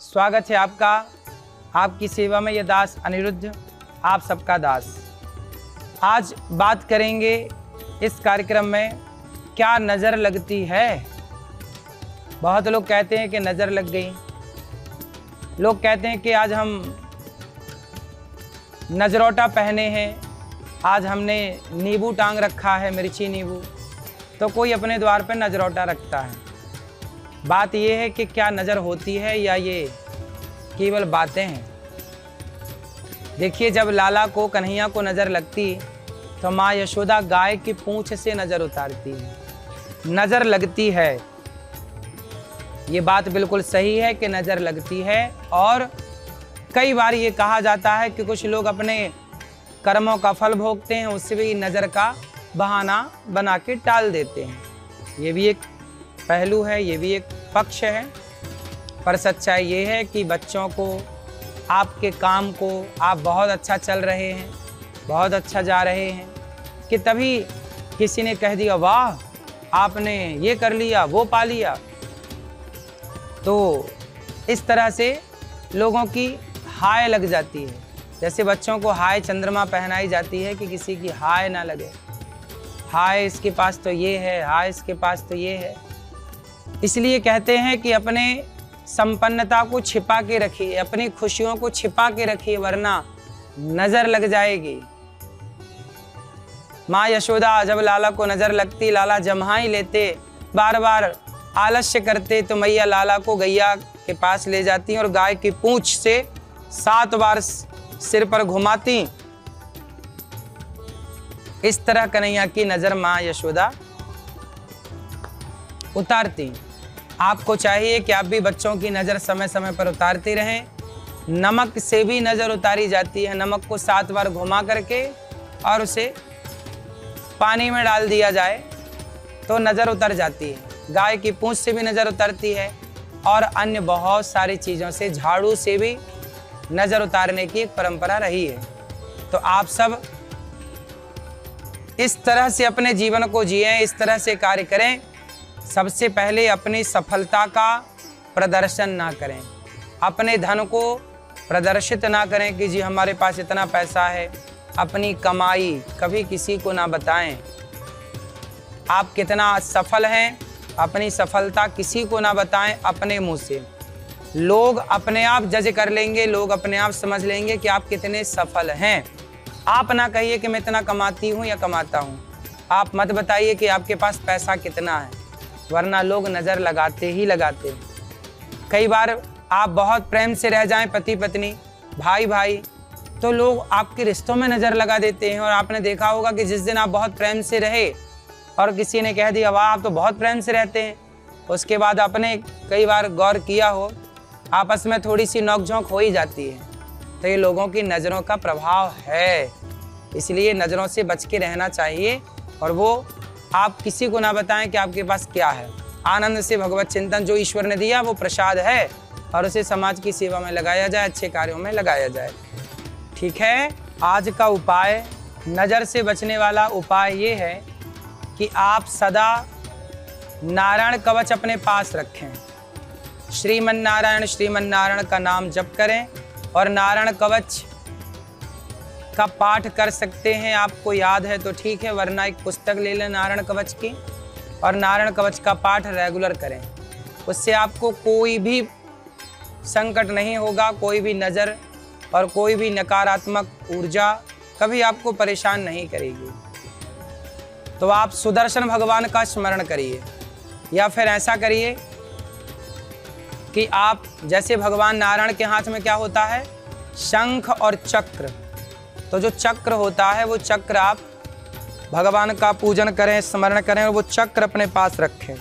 स्वागत है आपका, आपकी सेवा में ये दास अनिरुद्ध, आप सबका दास। आज बात करेंगे इस कार्यक्रम में क्या नज़र लगती है। बहुत लोग कहते हैं कि नज़र लग गई, लोग कहते हैं कि आज हम नजरौटा पहने हैं, आज हमने नींबू टांग रखा है, मिर्ची नींबू, तो कोई अपने द्वार पर नजरौटा रखता है। बात यह है कि क्या नज़र होती है या ये केवल बातें हैं। देखिए, जब लाला को, कन्हैया को नज़र लगती तो माँ यशोदा गाय की पूंछ से नज़र उतारती है। नज़र लगती है, ये बात बिल्कुल सही है कि नज़र लगती है। और कई बार ये कहा जाता है कि कुछ लोग अपने कर्मों का फल भोगते हैं, उससे भी नज़र का बहाना बना के टाल देते हैं। ये भी एक पहलू है, ये भी एक पक्ष है। पर सच्चाई ये है कि बच्चों को, आपके काम को, आप बहुत अच्छा चल रहे हैं, बहुत अच्छा जा रहे हैं, कि तभी किसी ने कह दिया वाह आपने ये कर लिया, वो पा लिया। तो इस तरह से लोगों की हाय लग जाती है। जैसे बच्चों को हाय चंद्रमा पहनाई जाती है कि किसी की हाय ना लगे, हाय इसके पास तो ये है, हाय इसके पास तो ये है। इसलिए कहते हैं कि अपने संपन्नता को छिपा के रखिए, अपनी खुशियों को छिपा के रखिए, वरना नजर लग जाएगी। माँ यशोदा जब लाला को नजर लगती, लाला जम्हाई लेते, बार बार आलस्य करते, तो मैया लाला को गैया के पास ले जाती और गाय की पूंछ से 7 बार सिर पर घुमाती। इस तरह कन्हैया की नजर माँ यशोदा उतारती। आपको चाहिए कि आप भी बच्चों की नज़र समय समय पर उतारते रहें। नमक से भी नज़र उतारी जाती है। नमक को 7 बार घुमा करके और उसे पानी में डाल दिया जाए तो नज़र उतर जाती है। गाय की पूंछ से भी नज़र उतरती है और अन्य बहुत सारी चीज़ों से, झाड़ू से भी नज़र उतारने की एक परंपरा रही है। तो आप सब इस तरह से अपने जीवन को जिएं, इस तरह से कार्य करें। सबसे पहले अपनी सफलता का प्रदर्शन ना करें, अपने धन को प्रदर्शित ना करें कि जी हमारे पास इतना पैसा है। अपनी कमाई कभी किसी को ना बताएं। आप कितना सफल हैं, अपनी सफलता किसी को ना बताएं अपने मुंह से। लोग अपने आप जज कर लेंगे, लोग अपने आप समझ लेंगे कि आप कितने सफल हैं। आप ना कहिए कि मैं इतना कमाती हूँ या कमाता हूँ। आप मत बताइए कि आपके पास पैसा कितना है, वरना लोग नज़र लगाते ही लगाते हैं। कई बार आप बहुत प्रेम से रह जाएं, पति पत्नी, भाई भाई, तो लोग आपके रिश्तों में नज़र लगा देते हैं। और आपने देखा होगा कि जिस दिन आप बहुत प्रेम से रहे और किसी ने कह दिया वाह आप तो बहुत प्रेम से रहते हैं, उसके बाद आपने कई बार गौर किया हो, आपस में थोड़ी सी नोकझोंक हो ही जाती है। तो ये लोगों की नज़रों का प्रभाव है, इसलिए नज़रों से बच के रहना चाहिए। और वो आप किसी को ना बताएं कि आपके पास क्या है। आनंद से भगवत चिंतन जो ईश्वर ने दिया वो प्रसाद है, और उसे समाज की सेवा में लगाया जाए, अच्छे कार्यों में लगाया जाए। ठीक है। आज का उपाय, नज़र से बचने वाला उपाय ये है कि आप सदा नारायण कवच अपने पास रखें। श्रीमन नारायण का नाम जप करें और नारायण कवच का पाठ कर सकते हैं। आपको याद है तो ठीक है, वरना एक पुस्तक ले लें नारायण कवच की और नारायण कवच का पाठ रेगुलर करें। उससे आपको कोई भी संकट नहीं होगा, कोई भी नज़र और कोई भी नकारात्मक ऊर्जा कभी आपको परेशान नहीं करेगी। तो आप सुदर्शन भगवान का स्मरण करिए, या फिर ऐसा करिए कि आप, जैसे भगवान नारायण के हाथ में क्या होता है, शंख और चक्र। तो जो चक्र होता है वो चक्र आप भगवान का पूजन करें, स्मरण करें और वो चक्र अपने पास रखें।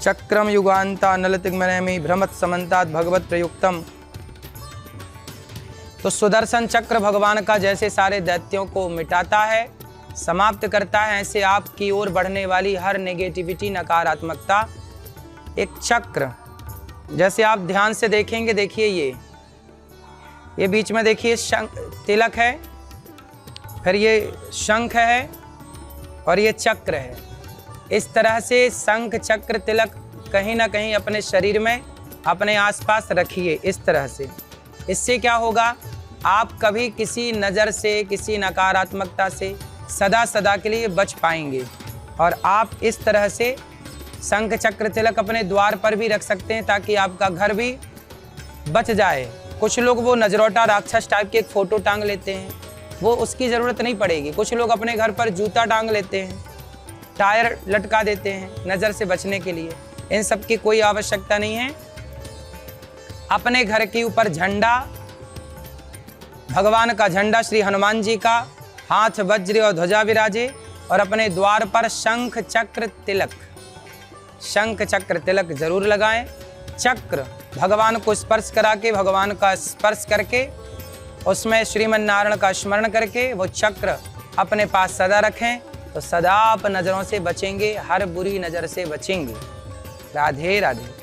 चक्रम युगांता नलतिग्मनयमी भ्रमत समन्तात् भगवत प्रयुक्तम। तो सुदर्शन चक्र भगवान का जैसे सारे दैत्यों को मिटाता है, समाप्त करता है, ऐसे आपकी ओर बढ़ने वाली हर नेगेटिविटी, नकारात्मकता एक चक्र, जैसे आप ध्यान से देखेंगे, देखिए ये बीच में देखिए तिलक है, फिर ये शंख है और ये चक्र है। इस तरह से शंख, चक्र, तिलक कहीं ना कहीं अपने शरीर में अपने आसपास रखिए इस तरह से। इससे क्या होगा, आप कभी किसी नज़र से, किसी नकारात्मकता से सदा सदा के लिए बच पाएंगे। और आप इस तरह से शंख चक्र तिलक अपने द्वार पर भी रख सकते हैं ताकि आपका घर भी बच जाए। कुछ लोग वो नजरौटा राक्षस टाइप के एक फ़ोटो टांग लेते हैं, वो उसकी ज़रूरत नहीं पड़ेगी। कुछ लोग अपने घर पर जूता टांग लेते हैं, टायर लटका देते हैं नज़र से बचने के लिए। इन सब की कोई आवश्यकता नहीं है। अपने घर के ऊपर झंडा, भगवान का झंडा श्री हनुमान जी का, हाथ वज्र और ध्वजा विराजे, और अपने द्वार पर शंख चक्र तिलक, शंख चक्र तिलक जरूर लगाएं। चक्र भगवान को स्पर्श करा के, भगवान का स्पर्श करके, उसमें श्रीमन नारायण का स्मरण करके वो चक्र अपने पास सदा रखें, तो सदा आप नज़रों से बचेंगे, हर बुरी नज़र से बचेंगे। राधे राधे।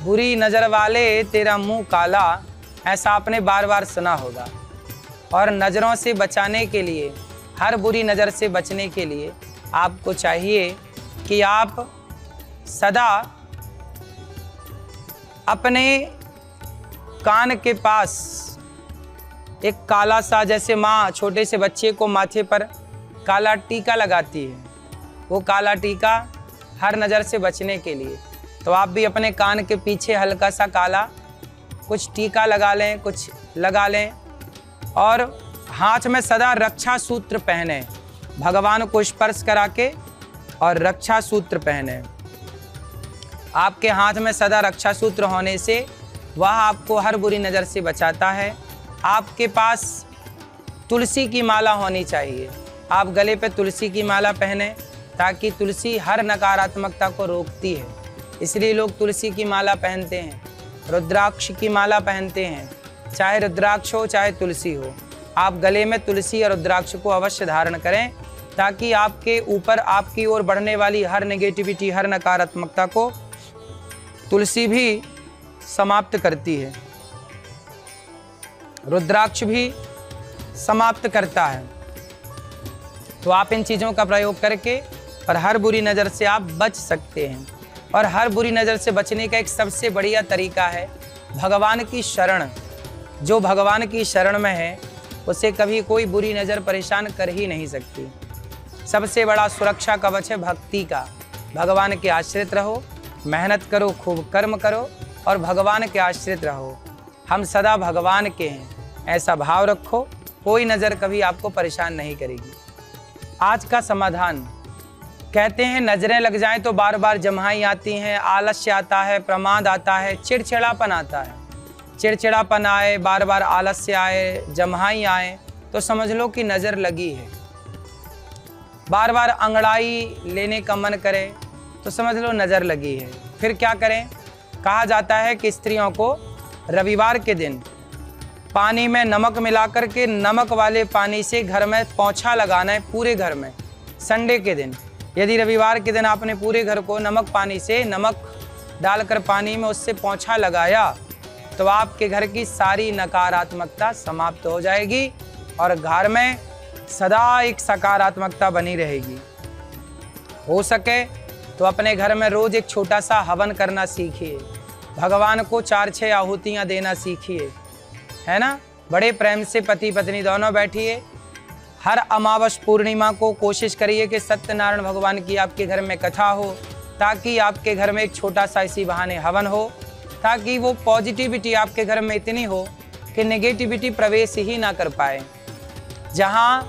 बुरी नज़र वाले तेरा मुंह काला, ऐसा आपने बार बार सुना होगा। और नज़रों से बचाने के लिए, हर बुरी नज़र से बचने के लिए आपको चाहिए कि आप सदा अपने कान के पास एक काला सा, जैसे माँ छोटे से बच्चे को माथे पर काला टीका लगाती है, वो काला टीका हर नज़र से बचने के लिए, तो आप भी अपने कान के पीछे हल्का सा काला कुछ टीका लगा लें, कुछ लगा लें। और हाथ में सदा रक्षा सूत्र पहने, भगवान को स्पर्श करा के और रक्षा सूत्र पहने। आपके हाथ में सदा रक्षा सूत्र होने से वह आपको हर बुरी नज़र से बचाता है। आपके पास तुलसी की माला होनी चाहिए, आप गले पे तुलसी की माला पहने, ताकि तुलसी हर नकारात्मकता को रोकती है, इसलिए लोग तुलसी की माला पहनते हैं। रुद्राक्ष की माला पहनते हैं, चाहे रुद्राक्ष हो चाहे तुलसी हो, आप गले में तुलसी और रुद्राक्ष को अवश्य धारण करें, ताकि आपके ऊपर, आपकी ओर बढ़ने वाली हर नेगेटिविटी, हर नकारात्मकता को तुलसी भी समाप्त करती है, रुद्राक्ष भी समाप्त करता है। तो आप इन चीज़ों का प्रयोग करके और हर बुरी नज़र से आप बच सकते हैं। और हर बुरी नज़र से बचने का एक सबसे बढ़िया तरीका है भगवान की शरण। जो भगवान की शरण में है उसे कभी कोई बुरी नज़र परेशान कर ही नहीं सकती। सबसे बड़ा सुरक्षा कवच है भक्ति का। भगवान के आश्रित रहो, मेहनत करो, खूब कर्म करो और भगवान के आश्रित रहो। हम सदा भगवान के हैं, ऐसा भाव रखो, कोई नज़र कभी आपको परेशान नहीं करेगी। आज का समाधान, कहते हैं नज़रें लग जाएं तो बार बार जम्हाई आती हैं, आलस्य आता है, प्रमाद आता है, चिड़चिड़ापन आता है। चिड़चिड़ापन आए, बार बार आलस्य आए, जम्हाई आए, तो समझ लो कि नज़र लगी है। बार बार अंगड़ाई लेने का मन करे तो समझ लो नज़र लगी है। फिर क्या करें? कहा जाता है कि स्त्रियों को रविवार के दिन पानी में नमक मिलाकर के, नमक वाले पानी से घर में पोंछा लगाना है, पूरे घर में। संडे के दिन, यदि रविवार के दिन आपने पूरे घर को नमक पानी से, नमक डालकर पानी में उससे पोंछा लगाया, तो आपके घर की सारी नकारात्मकता समाप्त हो जाएगी और घर में सदा एक सकारात्मकता बनी रहेगी। हो सके तो अपने घर में रोज एक छोटा सा हवन करना सीखिए, भगवान को 4-6 आहुतियाँ देना सीखिए, है ना। बड़े प्रेम से पति पत्नी दोनों बैठिए। हर अमावस पूर्णिमा को कोशिश करिए कि सत्यनारायण भगवान की आपके घर में कथा हो, ताकि आपके घर में एक छोटा सा इसी बहाने हवन हो, ताकि वो पॉजिटिविटी आपके घर में इतनी हो कि नेगेटिविटी प्रवेश ही ना कर पाए। जहाँ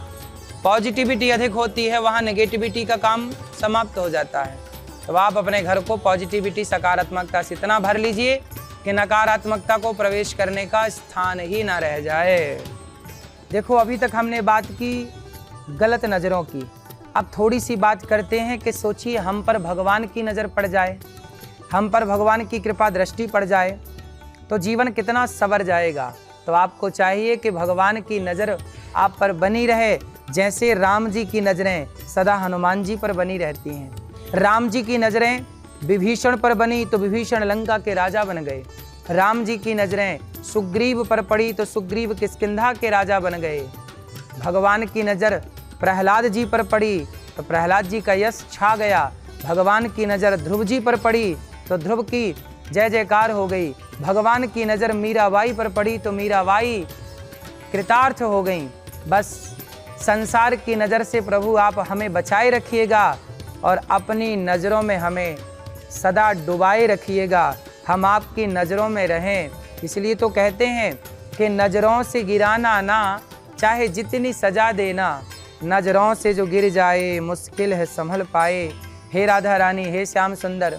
पॉजिटिविटी अधिक होती है वहाँ नेगेटिविटी का काम समाप्त हो जाता है। तो आप अपने घर को पॉजिटिविटी, सकारात्मकता से इतना भर लीजिए कि नकारात्मकता को प्रवेश करने का स्थान ही ना रह जाए। देखो, अभी तक हमने बात की गलत नज़रों की, अब थोड़ी सी बात करते हैं कि सोचिए हम पर भगवान की नज़र पड़ जाए, हम पर भगवान की कृपा दृष्टि पड़ जाए तो जीवन कितना संवर जाएगा। तो आपको चाहिए कि भगवान की नज़र आप पर बनी रहे, जैसे राम जी की नज़रें सदा हनुमान जी पर बनी रहती हैं। राम जी की नज़रें विभीषण पर बनी तो विभीषण लंका के राजा बन गए। राम जी की नज़रें सुग्रीव पर पड़ी तो सुग्रीव किष्किंधा के राजा बन गए। भगवान की नज़र प्रहलाद जी पर पड़ी तो प्रहलाद जी का यश छा गया। भगवान की नज़र ध्रुव जी पर पड़ी तो ध्रुव की जय जयकार हो गई। भगवान की नज़र मीराबाई पर पड़ी तो मीराबाई कृतार्थ हो गई। बस संसार की नज़र से प्रभु आप हमें बचाए रखिएगा और अपनी नज़रों में हमें सदा डुबाए रखिएगा, हम आपकी नज़रों में रहें। इसलिए तो कहते हैं कि नज़रों से गिराना ना, चाहे जितनी सजा देना, नज़रों से जो गिर जाए मुश्किल है संभल पाए। हे राधा रानी, हे श्याम सुंदर,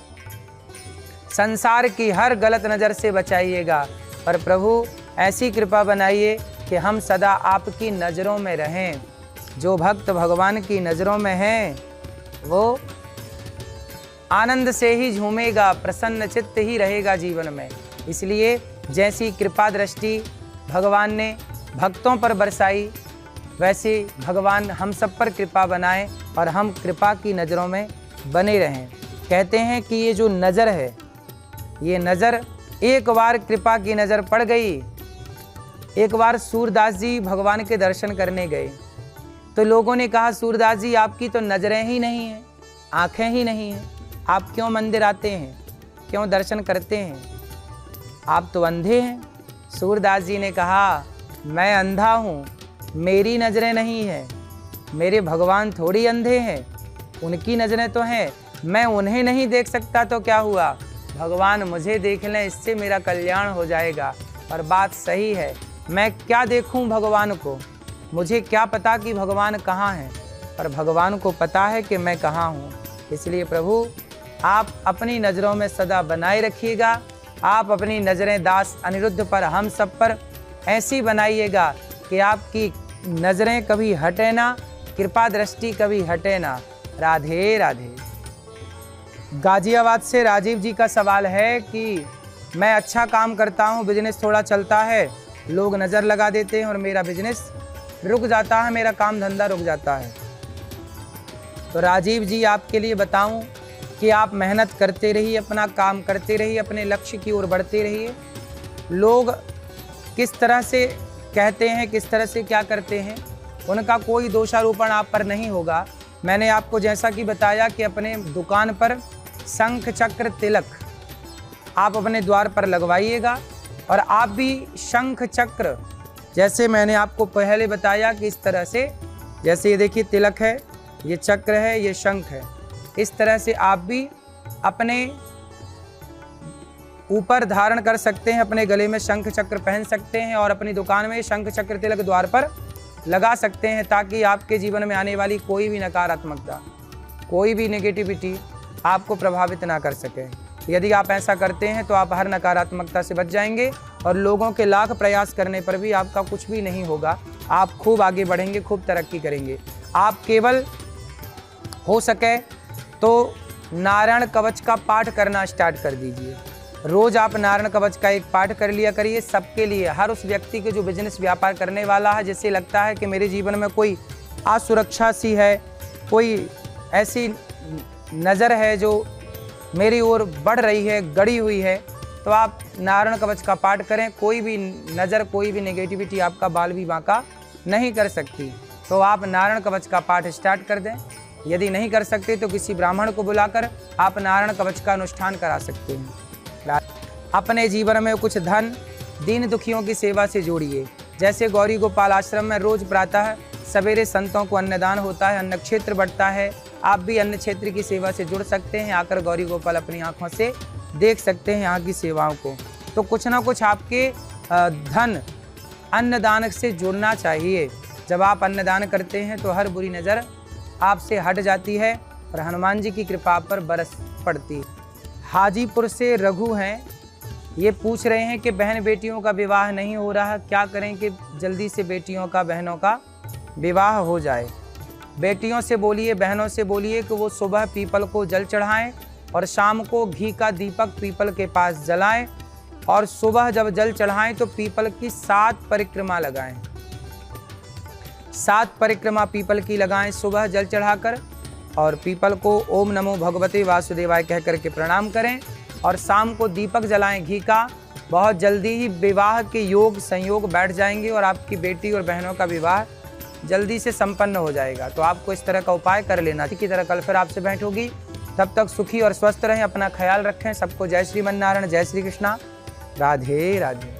संसार की हर गलत नज़र से बचाइएगा, पर प्रभु ऐसी कृपा बनाइए कि हम सदा आपकी नज़रों में रहें। जो भक्त भगवान की नज़रों में हैं वो आनंद से ही झूमेगा, प्रसन्न चित्त ही रहेगा जीवन में। इसलिए जैसी कृपा दृष्टि भगवान ने भक्तों पर बरसाई, वैसे भगवान हम सब पर कृपा बनाए और हम कृपा की नज़रों में बने रहें। कहते हैं कि ये जो नज़र है, ये नज़र एक बार कृपा की नज़र पड़ गई। एक बार सूरदास जी भगवान के दर्शन करने गए तो लोगों ने कहा, सूरदास जी आपकी तो नज़रें ही नहीं हैं, आँखें ही नहीं हैं, आप क्यों मंदिर आते हैं, क्यों दर्शन करते हैं, आप तो अंधे हैं। सूरदास जी ने कहा, मैं अंधा हूँ, मेरी नज़रें नहीं हैं, मेरे भगवान थोड़ी अंधे हैं, उनकी नज़रें तो हैं, मैं उन्हें नहीं देख सकता तो क्या हुआ, भगवान मुझे देख लें, इससे मेरा कल्याण हो जाएगा। और बात सही है, मैं क्या देखूं भगवान को, मुझे क्या पता कि भगवान कहाँ हैं, पर भगवान को पता है कि मैं कहाँ हूँ। इसलिए प्रभु आप अपनी नज़रों में सदा बनाए रखिएगा, आप अपनी नज़रें दास अनिरुद्ध पर, हम सब पर ऐसी बनाइएगा कि आपकी नज़रें कभी हटे ना, कृपा दृष्टि कभी हटे ना। राधे राधे। गाजियाबाद से राजीव जी का सवाल है कि मैं अच्छा काम करता हूँ, बिजनेस थोड़ा चलता है, लोग नज़र लगा देते हैं और मेरा बिजनेस रुक जाता है, मेरा काम धंधा रुक जाता है। तो राजीव जी आपके लिए बताऊं कि आप मेहनत करते रहिए, अपना काम करते रहिए, अपने लक्ष्य की ओर बढ़ते रहिए। लोग किस तरह से कहते हैं, किस तरह से क्या करते हैं, उनका कोई दोषारोपण आप पर नहीं होगा। मैंने आपको जैसा कि बताया कि अपने दुकान पर शंख चक्र तिलक आप अपने द्वार पर लगवाइएगा और आप भी शंख चक्र, जैसे मैंने आपको पहले बताया कि इस तरह से, जैसे ये देखिए तिलक है, ये चक्र है, ये शंख है, इस तरह से आप भी अपने ऊपर धारण कर सकते हैं, अपने गले में शंख चक्र पहन सकते हैं और अपनी दुकान में शंख चक्र तिलक द्वार पर लगा सकते हैं, ताकि आपके जीवन में आने वाली कोई भी नकारात्मकता, कोई भी नेगेटिविटी आपको प्रभावित ना कर सके। यदि आप ऐसा करते हैं तो आप हर नकारात्मकता से बच जाएंगे और लोगों के लाख प्रयास करने पर भी आपका कुछ भी नहीं होगा। आप खूब आगे बढ़ेंगे, खूब तरक्की करेंगे। आप केवल हो सके तो नारायण कवच का पाठ करना स्टार्ट कर दीजिए। रोज़ आप नारायण कवच का एक पाठ कर लिया करिए, सबके लिए, हर उस व्यक्ति के जो बिजनेस व्यापार करने वाला है, जिससे लगता है कि मेरे जीवन में कोई असुरक्षा सी है, कोई ऐसी नज़र है जो मेरी ओर बढ़ रही है, गड़ी हुई है, तो आप नारायण कवच का पाठ करें। कोई भी नज़र, कोई भी नेगेटिविटी आपका बाल भी बांका नहीं कर सकती। तो आप नारायण कवच का पाठ स्टार्ट कर दें। यदि नहीं कर सकते तो किसी ब्राह्मण को बुलाकर आप नारायण कवच का अनुष्ठान करा सकते हैं। अपने जीवन में कुछ धन दीन दुखियों की सेवा से जोड़िए। जैसे गौरी गोपाल आश्रम में रोज प्रातः सवेरे संतों को अन्नदान होता है, अन्न क्षेत्र बढ़ता है, आप भी अन्न क्षेत्र की सेवा से जुड़ सकते हैं। आकर गौरी गोपाल अपनी आंखों से देख सकते हैं यहाँ की सेवाओं को। तो कुछ ना कुछ आपके धन अन्नदान से जुड़ना चाहिए। जब आप अन्नदान करते हैं तो हर बुरी नज़र आपसे हट जाती है और हनुमान जी की कृपा पर बरस पड़ती। हाजीपुर से रघु हैं, ये पूछ रहे हैं कि बहन बेटियों का विवाह नहीं हो रहा, क्या करें कि जल्दी से बेटियों का, बहनों का विवाह हो जाए। बेटियों से बोलिए, बहनों से बोलिए कि वो सुबह पीपल को जल चढ़ाएं और शाम को घी का दीपक पीपल के पास जलाएं और सुबह जब जल चढ़ाएं तो पीपल की 7 परिक्रमा लगाएं। 7 परिक्रमा पीपल की लगाएं सुबह जल चढ़ाकर, और पीपल को ओम नमो भगवते वासुदेवाय कह करके प्रणाम करें और शाम को दीपक जलाएं घी का। बहुत जल्दी ही विवाह के योग संयोग बैठ जाएंगे और आपकी बेटी और बहनों का विवाह जल्दी से संपन्न हो जाएगा। तो आपको इस तरह का उपाय कर लेना। की तरह कल फिर आपसे भेंट होगी। तब तक सुखी और स्वस्थ रहें, अपना ख्याल रखें। सबको जय श्रीमन नारायण, जय श्री कृष्णा, राधे राधे।